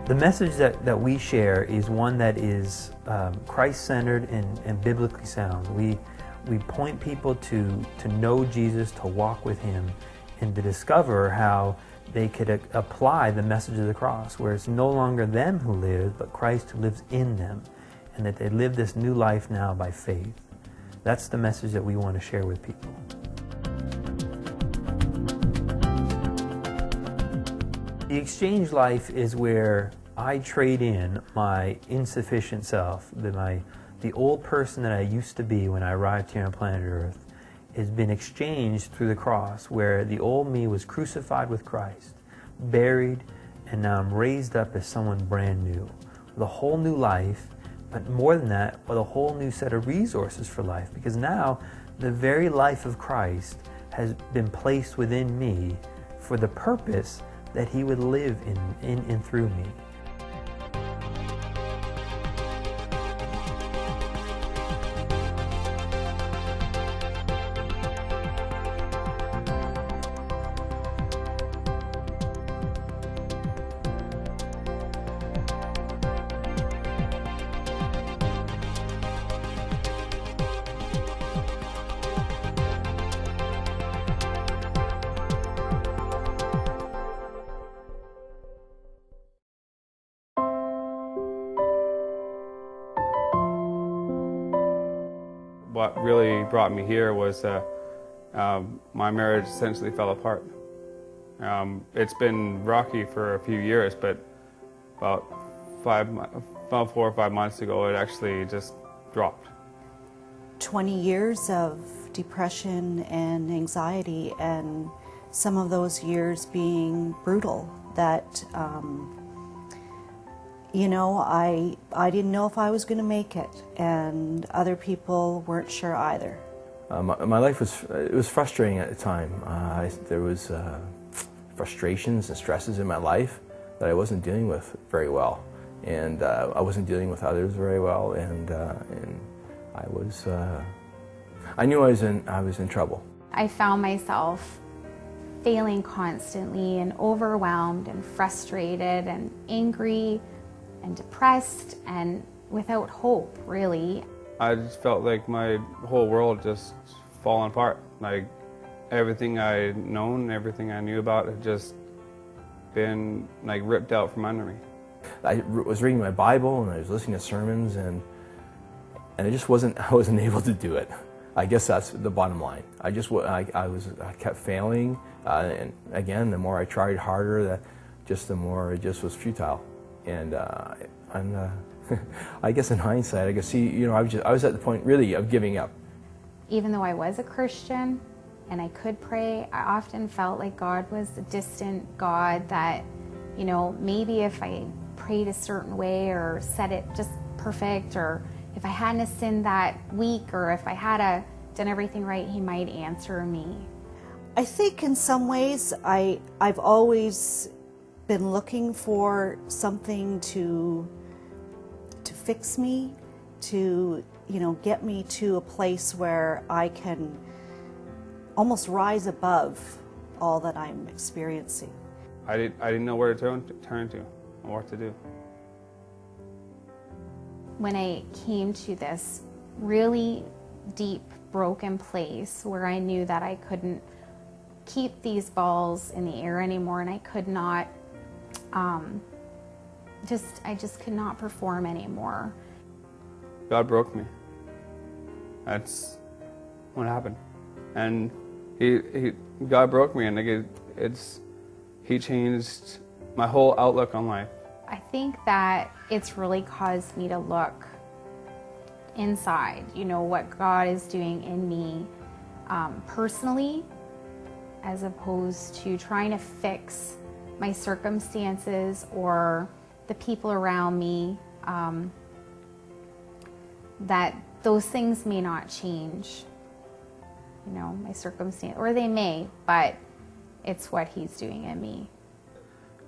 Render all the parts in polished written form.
The message that we share is one that is Christ-centered and biblically sound. We point people to know Jesus, to walk with Him, and to discover how they could apply the message of the cross, where it's no longer them who live, but Christ who lives in them, and that they live this new life now by faith. That's the message that we want to share with people. The exchange life is where I trade in my insufficient self, the old person that I used to be when I arrived here on planet Earth, has been exchanged through the cross, where the old me was crucified with Christ, buried, and now I'm raised up as someone brand new, with a whole new life, but more than that, with a whole new set of resources for life, because now the very life of Christ has been placed within me for the purpose that He would live in and through me. What really brought me here was my marriage essentially fell apart. It's been rocky for a few years, but about 4 or 5 months ago, it actually just dropped. 20 years of depression and anxiety, and some of those years being brutal, that you know, I didn't know if I was going to make it, and other people weren't sure either. My life was frustrating at the time. There was frustrations and stresses in my life that I wasn't dealing with very well, and I wasn't dealing with others very well, and I knew I was in trouble. I found myself failing constantly and overwhelmed and frustrated and angry and depressed and without hope, really. I just felt like my whole world just fallen apart. Like everything I'd known, everything I knew about had just been like ripped out from under me. I was reading my Bible and I was listening to sermons, and I wasn't able to do it. I guess that's the bottom line. I kept failing, and again, the more I tried harder, the more it just was futile. And I guess in hindsight, I could see, you know, I was at the point really of giving up. Even though I was a Christian and I could pray, I often felt like God was a distant God that, you know, maybe if I prayed a certain way or said it just perfect, or if I hadn't sinned that week, or if I had done everything right, He might answer me. I think in some ways I've always been looking for something to fix me, to, you know, get me to a place where I can almost rise above all that I'm experiencing. I didn't know where to turn to or what to do. When I came to this really deep, broken place where I knew that I couldn't keep these balls in the air anymore, and I could not I just could not perform anymore. God broke me. That's what happened. And God broke me, and He changed my whole outlook on life. I think that it's really caused me to look inside, you know, what God is doing in me personally, as opposed to trying to fix my circumstances or the people around me, that those things may not change, you know, my circumstance, or they may, but it's what He's doing in me.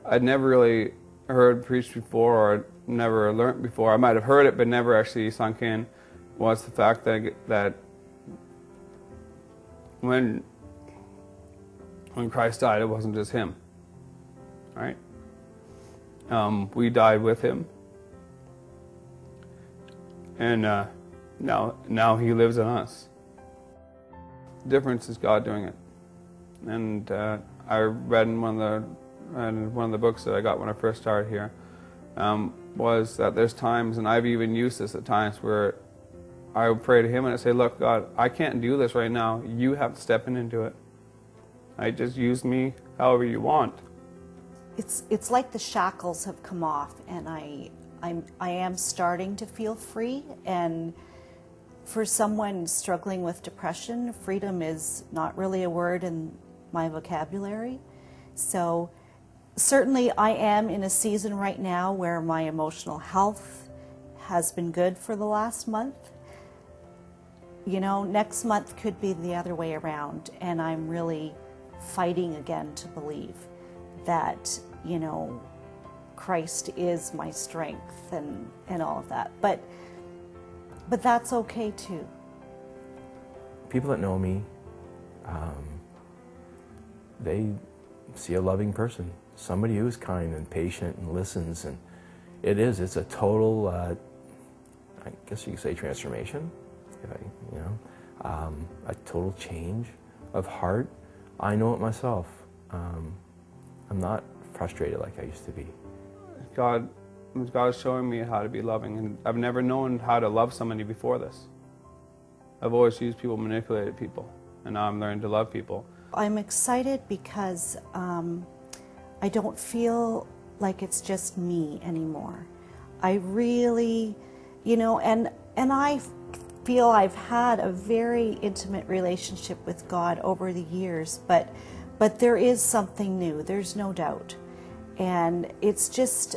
I'd never really heard preached before, or never learned before. I might have heard it, but never actually sunk in, was the fact that when Christ died, it wasn't just Him, right? We died with him, and now he lives in us. The difference is God doing it. And I read in one of the books that I got when I first started here, was that there's times, and I've even used this at times, where I would pray to him and I say, look, God, I can't do this right now. You have to step into it. I just use me however you want. It's like the shackles have come off, and I am starting to feel free. And for someone struggling with depression, freedom is not really a word in my vocabulary. So certainly I am in a season right now where my emotional health has been good for the last month. You know, next month could be the other way around, and I'm really fighting again to believe that, you know, Christ is my strength and all of that. But that's okay too. People that know me, they see a loving person, somebody who's kind and patient and listens, and it's a total, I guess you could say transformation, a total change of heart. I know it myself. I'm not frustrated like I used to be. God is showing me how to be loving, and I've never known how to love somebody before this. I've always used people, manipulated people, and now I'm learning to love people. I'm excited because I don't feel like it's just me anymore. I really, you know, and I feel I've had a very intimate relationship with God over the years, but there is something new, there's no doubt. And it's just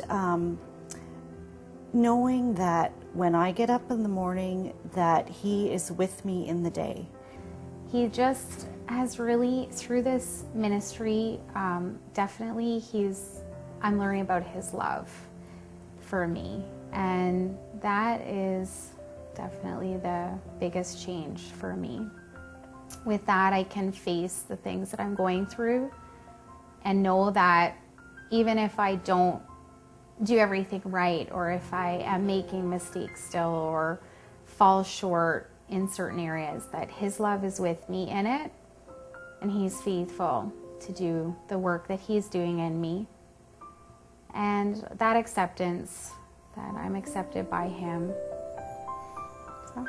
knowing that when I get up in the morning, that He is with me in the day. He just has really, through this ministry, definitely I'm learning about His love for me. And that is definitely the biggest change for me. With that, I can face the things that I'm going through and know that even if I don't do everything right, or if I am making mistakes still or fall short in certain areas, that His love is with me in it, and He's faithful to do the work that He's doing in me. And that acceptance, that I'm accepted by Him. So.